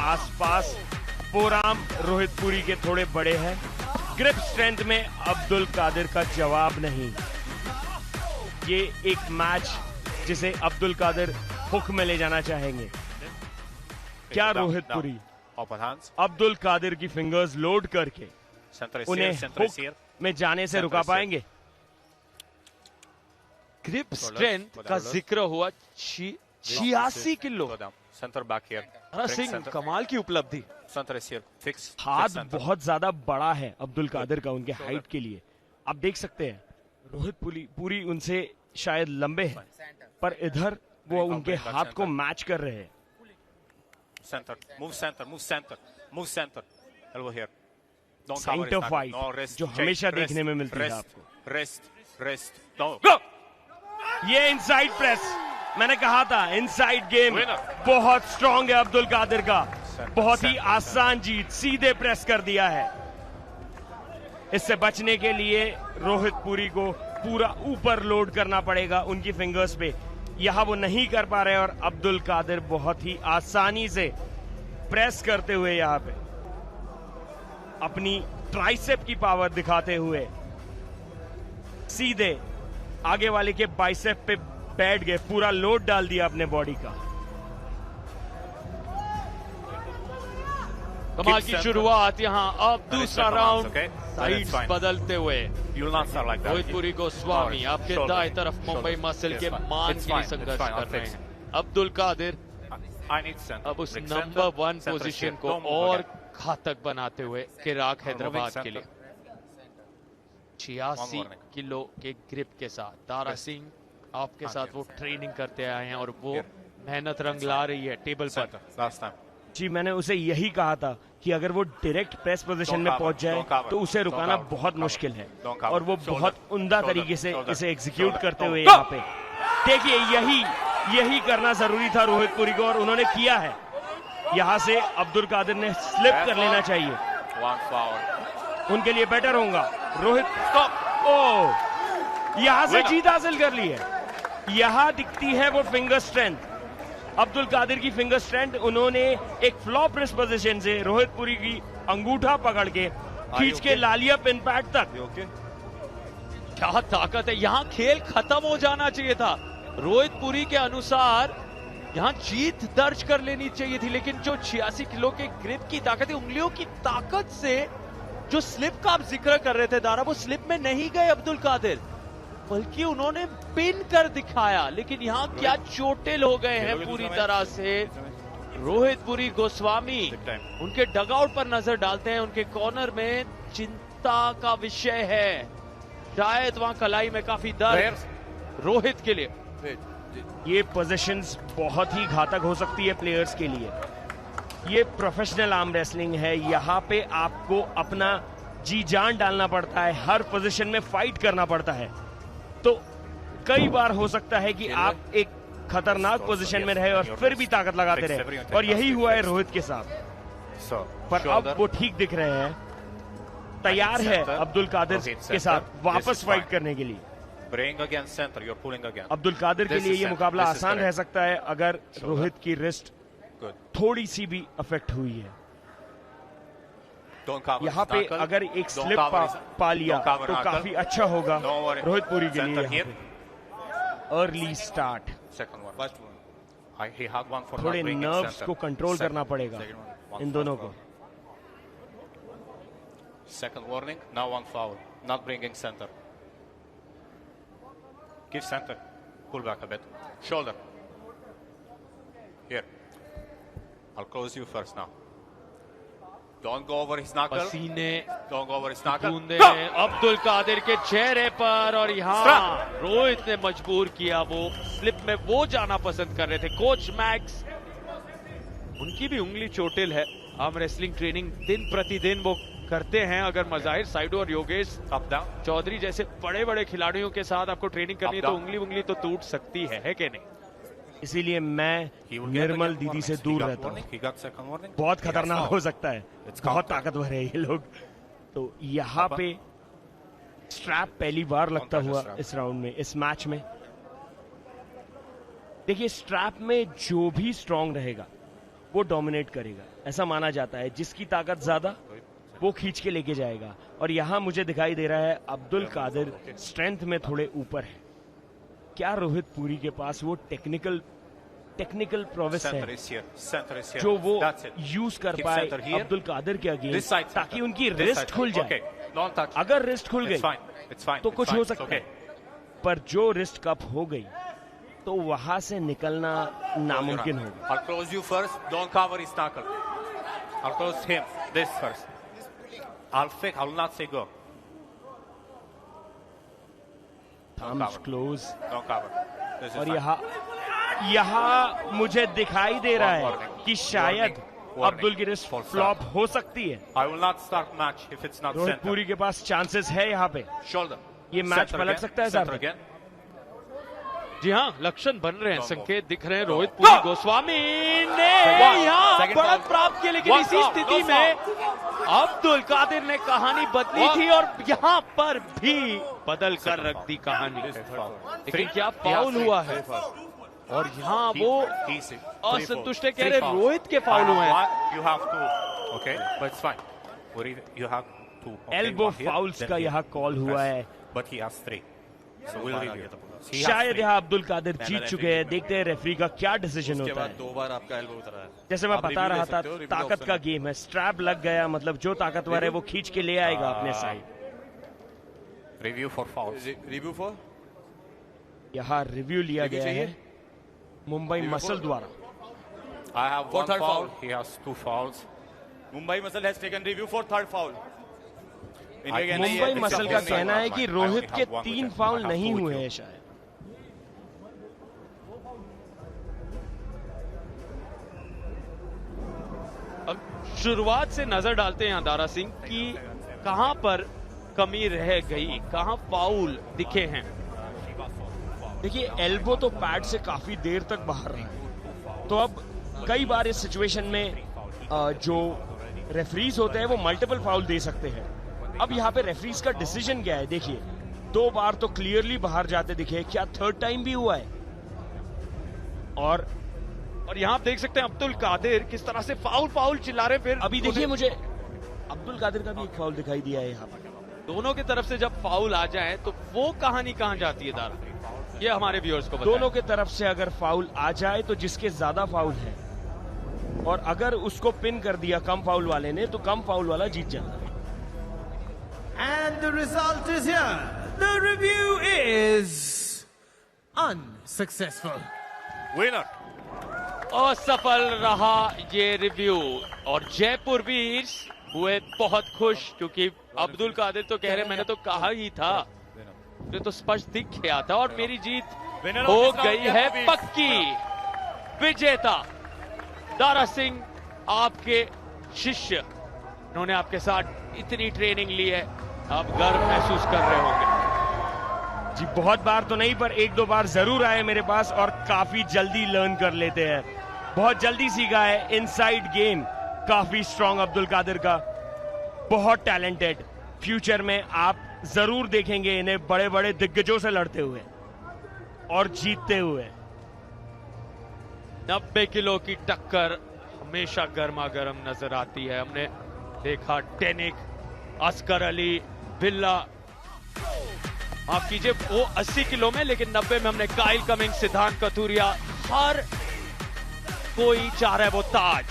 आसपास फोरआर्म रोहितपुरी के थोड़े बड़े हैं। ग्रिप स्ट्रेंथ में अब्दुल कादिर का जवाब नहीं। ये एक मैच जिसे अब्दुल कादिर हुक में ले जाना चाहेंगे। क्या रोहितपुरी अब्दुल कादिर की फिंगर्स लोड करके उन्हें हुक में जाने से रुका पाएंगे? ग्रिप स्ट्रेंथ का जिक्र हुआ 86 किलो। सिंह कमाल की उपलब्धि। हाथ बहुत ज्यादा बड़ा है अब्दुल कादिर का उनके हाइट के लिए। आप देख सकते हैं रोहित पूरी उनसे शायद लंबे हैं, पर इधर वो उनके हाथ को मैच कर रहे हैं। सेंटर फाइट जो हमेशा देखने में मिलती है आपको। ये इनसाइड प्रेस, मैंने कहा था इनसाइड गेम बहुत स्ट्रांग है अब्दुल कादिर का। बहुत ही आसान जीत, सीधे प्रेस कर दिया है। इससे बचने के लिए रोहितपुरी को पूरा ऊपर लोड करना पड़ेगा उनकी फिंगर्स पे। यहां वो नहीं कर पा रहे और अब्दुल कादिर बहुत ही आसानी से प्रेस करते हुए यहां पे अपनी ट्राइसेप की पावर दिखाते हुए सीधे आगे वाले के बाइसेप पे बैठ गए, पूरा लोड डाल दिया अपने बॉडी का। कमाल की शुरुआत यहां। अब दूसरा राउंड साइड्स बदलते हुए रोहितपुरी गोस्वामी आपके दाएं तरफ मुंबई मसल के मान के लिए संघर्ष कर रहे हैं। अब्दुल कादिर अब उस नंबर 1 पोजीशन को और घातक बनाते हुए किराक हैदराबाद के लिए 86 किलो के ग्रिप के साथ दारा सिंह आपके साथ वो ट्रेनिंग करते आए हैं और वो मेहनत रंग ला रही है टेबल पर। जी, मैंने उसे यही कहा था कि अगर वो डायरेक्ट प्रेस पोजीशन में पहुंच जाए तो उसे रुकाना बहुत मुश्किल है, और वो बहुत उम्दा तरीके से इसे एग्जीक्यूट करते हुए यहाँ पे देखिए यही करना जरूरी था रोहितपुरी को, और उन्होंने किया है। यहाँ से अब्दुल कादिर ने स्लिप कर लेना चाहिए, उनके लिए बेटर होगा। रोहित यहाँ से जीत हासिल कर ली है। यहाँ दिखती है वो फिंगर स्ट्रेंथ, अब्दुल कादिर की फिंगर स्ट्रेंथ। उन्होंने एक फ्लॉप रिस्ट पोजीशन से रोहितपुरी की अंगूठा पकड़ के खींच के लालिया पिन पैड तक। क्या ताकत है, यहाँ खेल खत्म हो जाना चाहिए था। रोहितपुरी के अनुसार यहाँ जीत दर्ज कर लेनी चाहिए थी, लेकिन जो 86 किलो के ग्रिप की ताकत है, उंगलियों की ताकत से जो स्लिप का आप जिक्र कर रहे थे दारा, वो स्लिप में नहीं गए अब्दुल कादिर, बल्कि उन्होंने पिन कर दिखाया। लेकिन यहाँ क्या चोटिल हो गए हैं पूरी तरह से रोहितपुरी गोस्वामी। उनके डगआउट पर नजर डालते हैं, उनके कॉर्नर में चिंता का विषय है, शायद वहां कलाई में काफी दर्द रोहित के लिए। ये पोजीशंस बहुत ही घातक हो सकती है प्लेयर्स के लिए। ये प्रोफेशनल आर्म रेसलिंग है, यहाँ पे आपको अपना जी जान डालना पड़ता है, हर पोजीशन में फाइट करना पड़ता है। तो कई बार हो सकता है कि आप एक खतरनाक पोजीशन में रहे और फिर भी ताकत लगाते रहे, और यही हुआ है रोहित के साथ। पर अब वो ठीक दिख रहे हैं, तैयार है अब्दुल कादिर के साथ वापस फाइट करने के लिए। अब्दुल कादिर के लिए ये मुकाबला आसान रह सकता है अगर रोहित की रिस्ट थोड़ी सी भी अफेक्ट हुई है। यहाँ पे अगर एक स्लिप पा लिया तो काफी अच्छा होगा रोहितपुरी के लिए। अर्ली स्टार्ट, थोड़े नर्व्स को कंट्रोल करना पड़ेगा इन दोनों को। Second warning, now 1 foul, not bringing center. Give center, pull back a bit, shoulder. Here, I'll close you first now. Don't go over his knuckle. पसीने, don't go over his knuckle. Abdul Qadir के चेहरे पर, और यहाँ रोहित ने मजबूर किया, वो स्लिप में वो जाना पसंद कर रहे थे। कोच मैक्स, उनकी भी उंगली चोटिल है, आर्म रेसलिंग ट्रेनिंग दिन प्रतिदिन वो करते हैं। अगर मजाहिर साइडो और योगेश चौधरी जैसे बड़े बड़े खिलाड़ियों के साथ आपको ट्रेनिंग करनी है तो उंगली तो टूट सकती है कि नहीं? इसीलिए मैं निर्मल दीदी से दूर रहता हूँ, बहुत खतरनाक हो सकता है, बहुत ताकतवर है ये लोग। तो यहाँ पे स्ट्रैप पहली बार लगता हुआ इस राउंड में, इस मैच में। देखिए स्ट्रैप में जो भी स्ट्रांग रहेगा वो डोमिनेट करेगा, ऐसा माना जाता है। जिसकी ताकत ज्यादा वो खींच के लेके जाएगा। और यहां मुझे दिखाई दे रहा है अब्दुल कादिर स्ट्रेंथ में थोड़े ऊपर है। क्या रोहित पुरी के पास वो टेक्निकल प्रोवेस है जो वो यूज कर पाए अब्दुल कादिर के अगेंस्ट, ताकि उनकी रिस्ट खुल जाए। अगर रिस्ट खुल गई तो कुछ हो सकता है, पर जो रिस्ट कप हो गई तो वहां से निकलना नामुमकिन होगा। I'll close you first. Don't cover his knuckle. I'll close him. This first. I'll fake. I will not say go. Thumbs close. Don't cover. This is और fine. यहाँ मुझे दिखाई दे रहा है कि शायद अब्दुल की रिस्ट फ्लॉप हो सकती है। I will not start match if it's not Rohit center. Puri के पास चांसेस है यहाँ पे, Shoulder. ये मैच Center पलट again. सकता है Center सर। again. जी हाँ, लक्षण बन रहे हैं, संकेत दिख रहे हैं। रोहित पुरी गोस्वामी ने यहाँ बढ़त प्राप्त की, लेकिन इसी स्थिति में अब्दुल कादिर ने कहानी बदली थी और यहाँ पर भी बदल कर रख दी कहानी। लेकिन क्या फाउल हुआ है, और यहाँ वो असंतुष्ट है, कह रहे रोहित के फाउल हुए हैं। You have to. Okay, but it's fine. You have two. Elbow fowls का यहाँ कॉल हुआ है। But he has 3. So we'll review. He has शायद 3. यहाँ अब्दुल कादिर जीत चुके हैं। देखते हैं रेफरी का क्या डिसीजन होता है। 2 बार आपका एल्बो उतरा है। जैसे मैं आप बता review रहा ले था, सकते हो, review ताकत option का है। गेम है। स्ट्रैप लग गया मतलब जो ताकतवर है वो खींच के ले आएगा अपने side. Review for fouls. Review for यहाँ रिव्यू लिया Review गया है चाहिए? मुंबई Review मसल for- द्वारा। I have For one third foul. foul. He has 2 fouls. Mumbai muscle has taken review for third foul. Mumbai muscle का कहना है कि रोहित के 3 फाउल नहीं हुए हैं शायद। अब शुरुआत से नजर डालते हैं दारा सिंह की कहां पर कमी रह गई, कहां फाउल दिखे हैं। देखिए एल्बो तो पैड से काफी देर तक बाहर रहा है, तो अब कई बार इस सिचुएशन में जो रेफरीज होते हैं वो मल्टीपल फाउल दे सकते हैं। अब यहाँ पे रेफरीज का डिसीजन क्या है, देखिए 2 बार तो क्लियरली बाहर जाते दिखे, क्या थर्ड टाइम भी हुआ है? और यहाँ आप देख सकते हैं अब्दुल कादिर किस तरह से फाउल चिल्ला रहे। फिर अभी देखिए मुझे अब्दुल कादिर का भी एक फाउल दिखाई दिया है यहाँ पर। दोनों की तरफ से जब फाउल आ जाए तो वो कहानी कहां जाती है दारा, ये हमारे व्यूअर्स को बताएं। दोनों की तरफ से अगर फाउल आ जाए तो जिसके ज्यादा फाउल है, और अगर उसको पिन कर दिया कम फाउल वाले ने, तो कम फाउल वाला जीत जाता है। And the result is here. The review is unsuccessful. Winner. असफल रहा ये रिव्यू, और जयपुर वीर हुए बहुत खुश, क्योंकि अब्दुल कादिर तो कह रहे मैंने तो कहा ही था, मुझे तो स्पष्ट दिख गया था, और मेरी जीत हो गई है पक्की। विजेता दारा सिंह आपके शिष्य, उन्होंने आपके साथ इतनी ट्रेनिंग ली है, आप गर्व महसूस कर रहे होंगे। जी बहुत बार तो नहीं, पर 1-2 बार जरूर आए मेरे पास, और काफी जल्दी लर्न कर लेते हैं। बहुत जल्दी सीखा है इनसाइड गेम, काफी स्ट्रॉन्ग अब्दुल कादिर का, बहुत टैलेंटेड। फ्यूचर में आप जरूर देखेंगे इन्हें बड़े बड़े दिग्गजों से लड़ते हुए और जीतते हुए। 90 किलो की टक्कर हमेशा गर्मा गर्म नजर आती है। हमने देखा डेनिक, अस्कर अली, बिल्ला, आप कीजिए वो 80 किलो में, लेकिन 90 में हमने काइल कमिंग, सिद्धांत कथुरिया, हर कोई चाह रहा है वो ताज।